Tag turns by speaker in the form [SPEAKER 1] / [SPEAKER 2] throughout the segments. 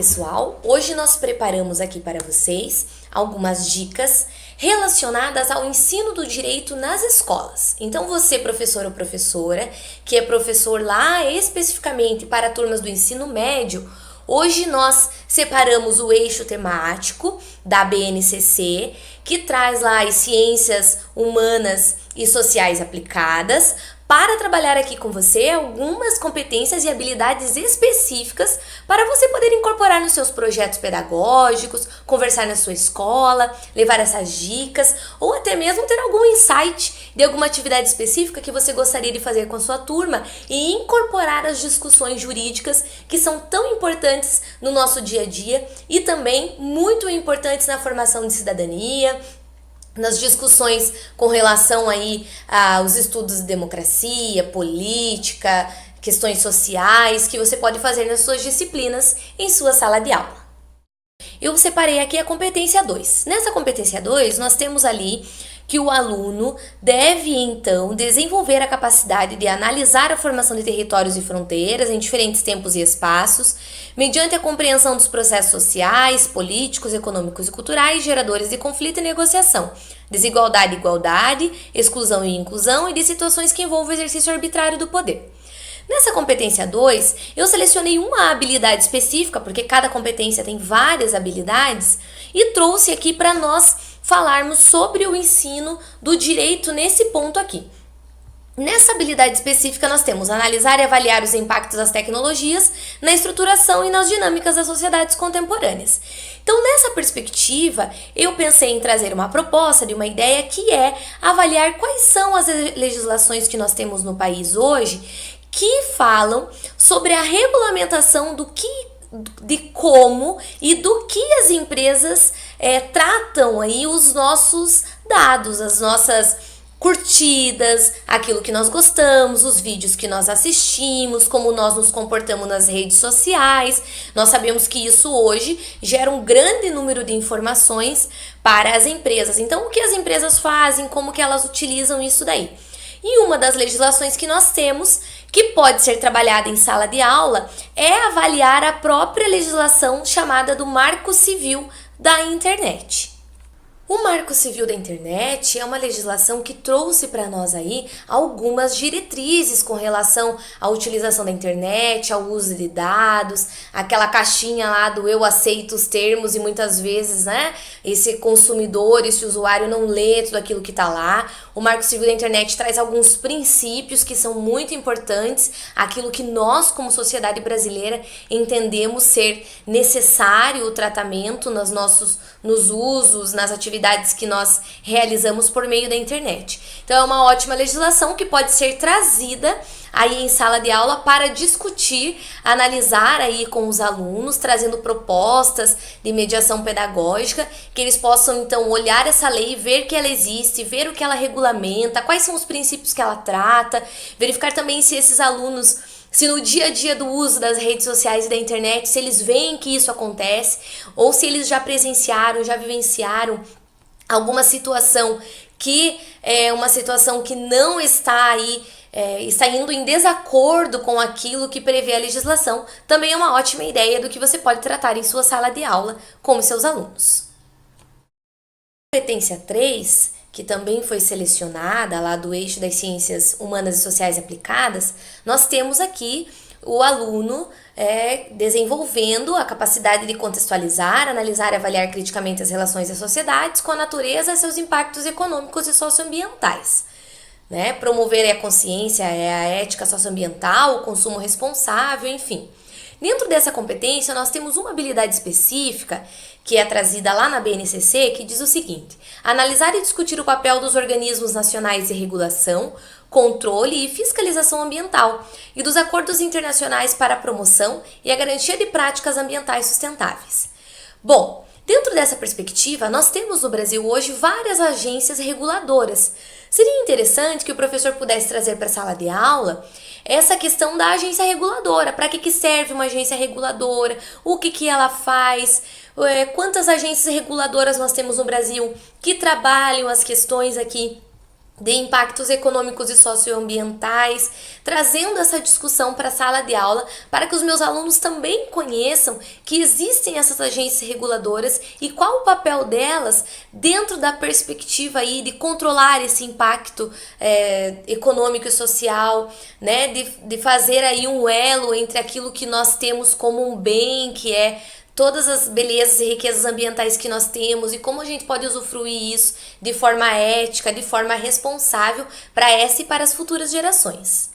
[SPEAKER 1] pessoal! Hoje nós preparamos aqui para vocês algumas dicas relacionadas ao ensino do direito nas escolas. Então você, professor ou professora, que é professor lá especificamente para turmas do ensino médio, hoje nós separamos o eixo temático da BNCC, que traz lá as ciências humanas e sociais aplicadas, para trabalhar aqui com você algumas competências e habilidades específicas para você poder incorporar nos seus projetos pedagógicos, conversar na sua escola, levar essas dicas ou até mesmo ter algum insight de alguma atividade específica que você gostaria de fazer com a sua turma e incorporar as discussões jurídicas que são tão importantes no nosso dia a dia e também muito importantes na formação de cidadania, nas discussões com relação aí aos estudos de democracia, política, questões sociais, que você pode fazer nas suas disciplinas em sua sala de aula. Eu separei aqui a competência 2. Nessa competência 2, nós temos ali que o aluno deve, então, desenvolver a capacidade de analisar a formação de territórios e fronteiras em diferentes tempos e espaços, mediante a compreensão dos processos sociais, políticos, econômicos e culturais, geradores de conflito e negociação, desigualdade e igualdade, exclusão e inclusão e de situações que envolvam o exercício arbitrário do poder. Nessa competência 2, eu selecionei uma habilidade específica, porque cada competência tem várias habilidades, e trouxe aqui para nós falarmos sobre o ensino do direito nesse ponto aqui. Nessa habilidade específica, nós temos analisar e avaliar os impactos das tecnologias na estruturação e nas dinâmicas das sociedades contemporâneas. Então, nessa perspectiva, eu pensei em trazer uma proposta de uma ideia que é avaliar quais são as legislações que nós temos no país hoje que falam sobre a regulamentação de como e do que as empresas tratam aí os nossos dados, as nossas curtidas, aquilo que nós gostamos, os vídeos que nós assistimos, como nós nos comportamos nas redes sociais. Nós sabemos que isso hoje gera um grande número de informações para as empresas. Então, o que as empresas fazem, como que elas utilizam isso daí? E uma das legislações que nós temos, que pode ser trabalhada em sala de aula, é avaliar a própria legislação chamada do Marco Civil da Internet. O Marco Civil da Internet é uma legislação que trouxe para nós aí algumas diretrizes com relação à utilização da internet, ao uso de dados, aquela caixinha lá do eu aceito os termos e muitas vezes, esse consumidor, esse usuário não lê tudo aquilo que está lá. O Marco Civil da Internet traz alguns princípios que são muito importantes, aquilo que nós como sociedade brasileira entendemos ser necessário o tratamento nos usos, nas atividades que nós realizamos por meio da internet. Então é uma ótima legislação que pode ser trazida aí em sala de aula para discutir, analisar aí com os alunos, trazendo propostas de mediação pedagógica, que eles possam então olhar essa lei, ver que ela existe, ver o que ela regulamenta, quais são os princípios que ela trata, verificar também se esses alunos, se no dia a dia do uso das redes sociais e da internet, se eles veem que isso acontece, ou se eles já presenciaram, já vivenciaram alguma situação que é uma situação que não está aí, está indo em desacordo com aquilo que prevê a legislação, também é uma ótima ideia do que você pode tratar em sua sala de aula com os seus alunos. Competência 3, que também foi selecionada lá do eixo das ciências humanas e sociais aplicadas, nós temos aqui o aluno desenvolvendo a capacidade de contextualizar, analisar e avaliar criticamente as relações das sociedades com a natureza e seus impactos econômicos e socioambientais. Promover a consciência, a ética socioambiental, o consumo responsável, enfim. Dentro dessa competência, nós temos uma habilidade específica que é trazida lá na BNCC, que diz o seguinte: analisar e discutir o papel dos organismos nacionais de regulação, controle e fiscalização ambiental e dos acordos internacionais para a promoção e a garantia de práticas ambientais sustentáveis. Bom, dentro dessa perspectiva, nós temos no Brasil hoje várias agências reguladoras. Seria interessante que o professor pudesse trazer para a sala de aula essa questão da agência reguladora. Para que serve uma agência reguladora? O que ela faz? Quantas agências reguladoras nós temos no Brasil que trabalham as questões aqui de impactos econômicos e socioambientais, trazendo essa discussão para a sala de aula, para que os meus alunos também conheçam que existem essas agências reguladoras e qual o papel delas dentro da perspectiva aí de controlar esse impacto econômico e social, né, de fazer aí um elo entre aquilo que nós temos como um bem, que é todas as belezas e riquezas ambientais que nós temos e como a gente pode usufruir isso de forma ética, de forma responsável para essa e para as futuras gerações.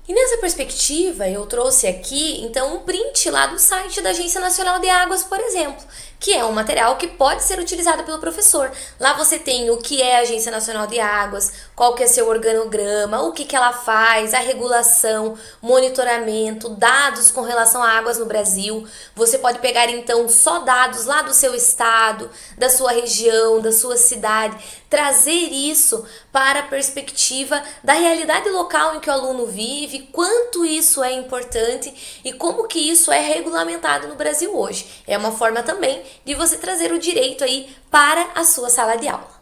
[SPEAKER 1] E nessa perspectiva, eu trouxe aqui, então, um print lá do site da Agência Nacional de Águas, por exemplo, que é um material que pode ser utilizado pelo professor. Lá você tem o que é a Agência Nacional de Águas, qual que é seu organograma, o que ela faz, a regulação, monitoramento, dados com relação a águas no Brasil. Você pode pegar, então, só dados lá do seu estado, da sua região, da sua cidade, trazer isso para a perspectiva da realidade local em que o aluno vive, quanto isso é importante e como que isso é regulamentado no Brasil hoje. É uma forma também de você trazer o direito aí para a sua sala de aula.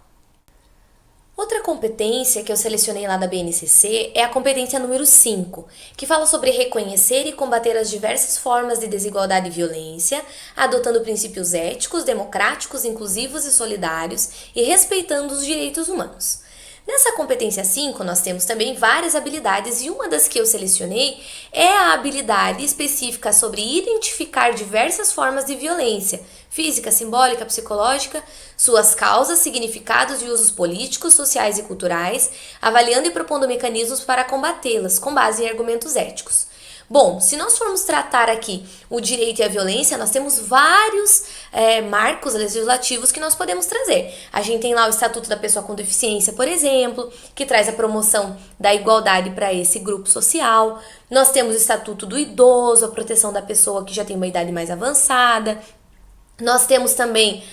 [SPEAKER 1] Outra competência que eu selecionei lá da BNCC é a competência número 5, que fala sobre reconhecer e combater as diversas formas de desigualdade e violência, adotando princípios éticos, democráticos, inclusivos e solidários e respeitando os direitos humanos. Nessa competência 5, nós temos também várias habilidades e uma das que eu selecionei é a habilidade específica sobre identificar diversas formas de violência, física, simbólica, psicológica, suas causas, significados e usos políticos, sociais e culturais, avaliando e propondo mecanismos para combatê-las, com base em argumentos éticos. Bom, se nós formos tratar aqui o direito e a violência, nós temos vários marcos legislativos que nós podemos trazer. A gente tem lá o Estatuto da Pessoa com Deficiência, por exemplo, que traz a promoção da igualdade para esse grupo social. Nós temos o Estatuto do Idoso, a proteção da pessoa que já tem uma idade mais avançada. Nós temos também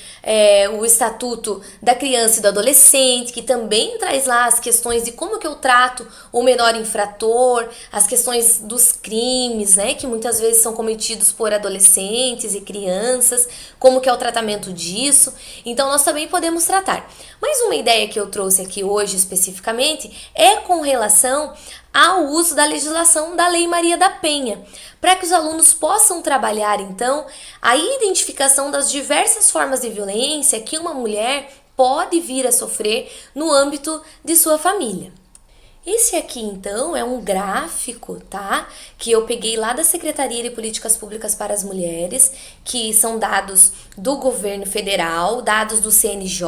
[SPEAKER 1] o Estatuto da Criança e do Adolescente, que também traz lá as questões de como que eu trato o menor infrator, as questões dos crimes, né, que muitas vezes são cometidos por adolescentes e crianças, como que é o tratamento disso. Então, nós também podemos tratar. Mas uma ideia que eu trouxe aqui hoje especificamente é com relação ao uso da legislação da Lei Maria da Penha, para que os alunos possam trabalhar, então, a identificação das diversas formas de violência que uma mulher pode vir a sofrer no âmbito de sua família. Esse aqui, então, é um gráfico, tá? Que eu peguei lá da Secretaria de Políticas Públicas para as Mulheres, que são dados do governo federal, dados do CNJ,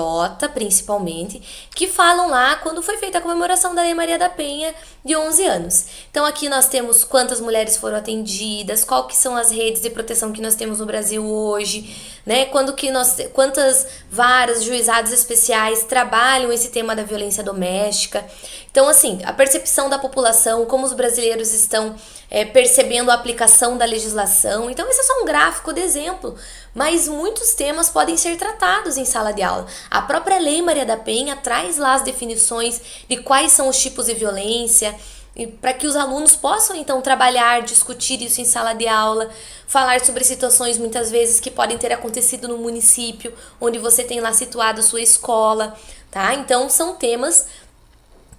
[SPEAKER 1] principalmente, que falam lá quando foi feita a comemoração da Lei Maria da Penha de 11 anos. Então, aqui nós temos quantas mulheres foram atendidas, qual que são as redes de proteção que nós temos no Brasil hoje, né? Quantas varas, juizados especiais trabalham esse tema da violência doméstica. Então, assim, a percepção da população, como os brasileiros estão percebendo a aplicação da legislação. Então, esse é só um gráfico de exemplo, mas muitos temas podem ser tratados em sala de aula. A própria Lei Maria da Penha traz lá as definições de quais são os tipos de violência, para que os alunos possam, então, trabalhar, discutir isso em sala de aula, falar sobre situações, muitas vezes, que podem ter acontecido no município, onde você tem lá situado a sua escola, tá? Então, são temas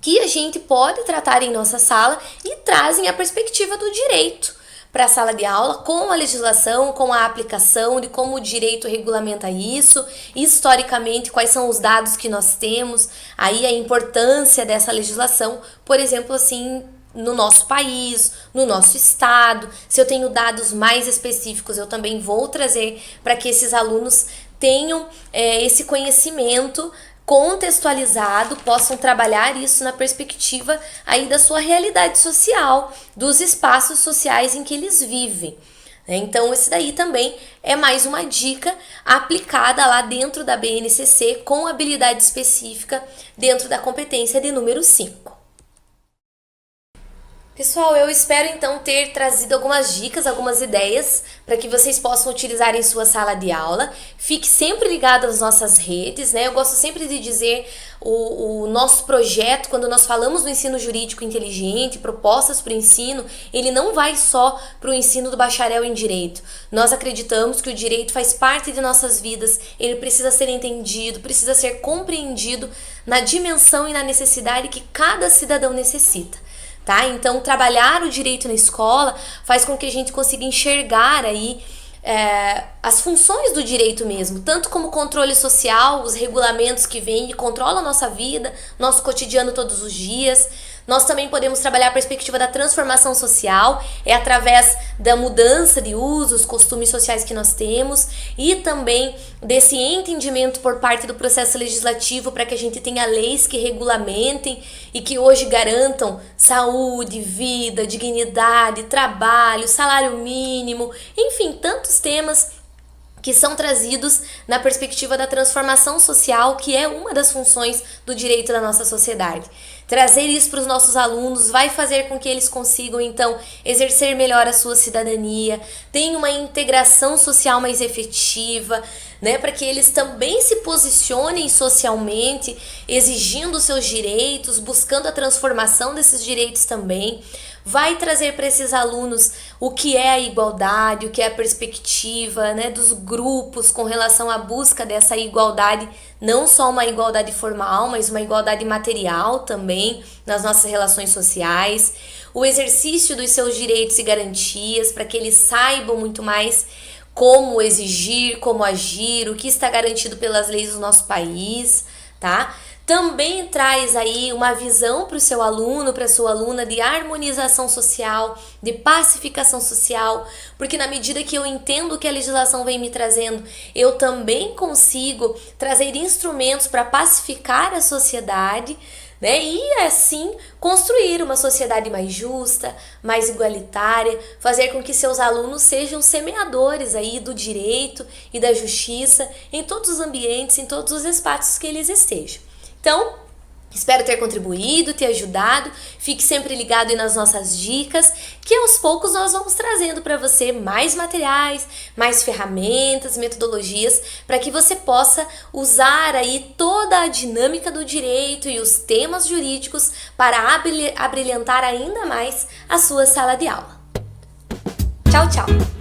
[SPEAKER 1] que a gente pode tratar em nossa sala e trazem a perspectiva do direito para a sala de aula, com a legislação, com a aplicação de como o direito regulamenta isso, historicamente, quais são os dados que nós temos, aí a importância dessa legislação, por exemplo, assim, no nosso país, no nosso estado. Se eu tenho dados mais específicos, eu também vou trazer para que esses alunos tenham esse conhecimento contextualizado, possam trabalhar isso na perspectiva aí da sua realidade social, dos espaços sociais em que eles vivem. Então, esse daí também é mais uma dica aplicada lá dentro da BNCC com habilidade específica dentro da competência de número 5. Pessoal, eu espero então ter trazido algumas dicas, algumas ideias para que vocês possam utilizar em sua sala de aula. Fique sempre ligado às nossas redes, né? Eu gosto sempre de dizer o nosso projeto, quando nós falamos do ensino jurídico inteligente, propostas para o ensino, ele não vai só para o ensino do bacharel em direito. Nós acreditamos que o direito faz parte de nossas vidas, ele precisa ser entendido, precisa ser compreendido na dimensão e na necessidade que cada cidadão necessita. Tá? Então, trabalhar o direito na escola faz com que a gente consiga enxergar aí as funções do direito mesmo, tanto como controle social, os regulamentos que vêm e controlam a nossa vida, nosso cotidiano todos os dias. Nós também podemos trabalhar a perspectiva da transformação social, através da mudança de usos, costumes sociais que nós temos e também desse entendimento por parte do processo legislativo para que a gente tenha leis que regulamentem e que hoje garantam saúde, vida, dignidade, trabalho, salário mínimo, enfim, tantos temas que são trazidos na perspectiva da transformação social, que é uma das funções do direito da nossa sociedade. Trazer isso para os nossos alunos vai fazer com que eles consigam, então, exercer melhor a sua cidadania, tenham uma integração social mais efetiva, né, para que eles também se posicionem socialmente, exigindo seus direitos, buscando a transformação desses direitos também. Vai trazer para esses alunos o que é a igualdade, o que é a perspectiva, né, dos grupos com relação à busca dessa igualdade, não só uma igualdade formal, mas uma igualdade material também nas nossas relações sociais, o exercício dos seus direitos e garantias para que eles saibam muito mais como exigir, como agir, o que está garantido pelas leis do nosso país, tá? Também traz aí uma visão para o seu aluno, para a sua aluna de harmonização social, de pacificação social, porque na medida que eu entendo o que a legislação vem me trazendo, eu também consigo trazer instrumentos para pacificar a sociedade, né? E assim construir uma sociedade mais justa, mais igualitária, fazer com que seus alunos sejam semeadores aí do direito e da justiça em todos os ambientes, em todos os espaços que eles estejam. Então, espero ter contribuído, ter ajudado. Fique sempre ligado aí nas nossas dicas, que aos poucos nós vamos trazendo para você mais materiais, mais ferramentas, metodologias, para que você possa usar aí toda a dinâmica do direito e os temas jurídicos para abrilhantar ainda mais a sua sala de aula. Tchau, tchau!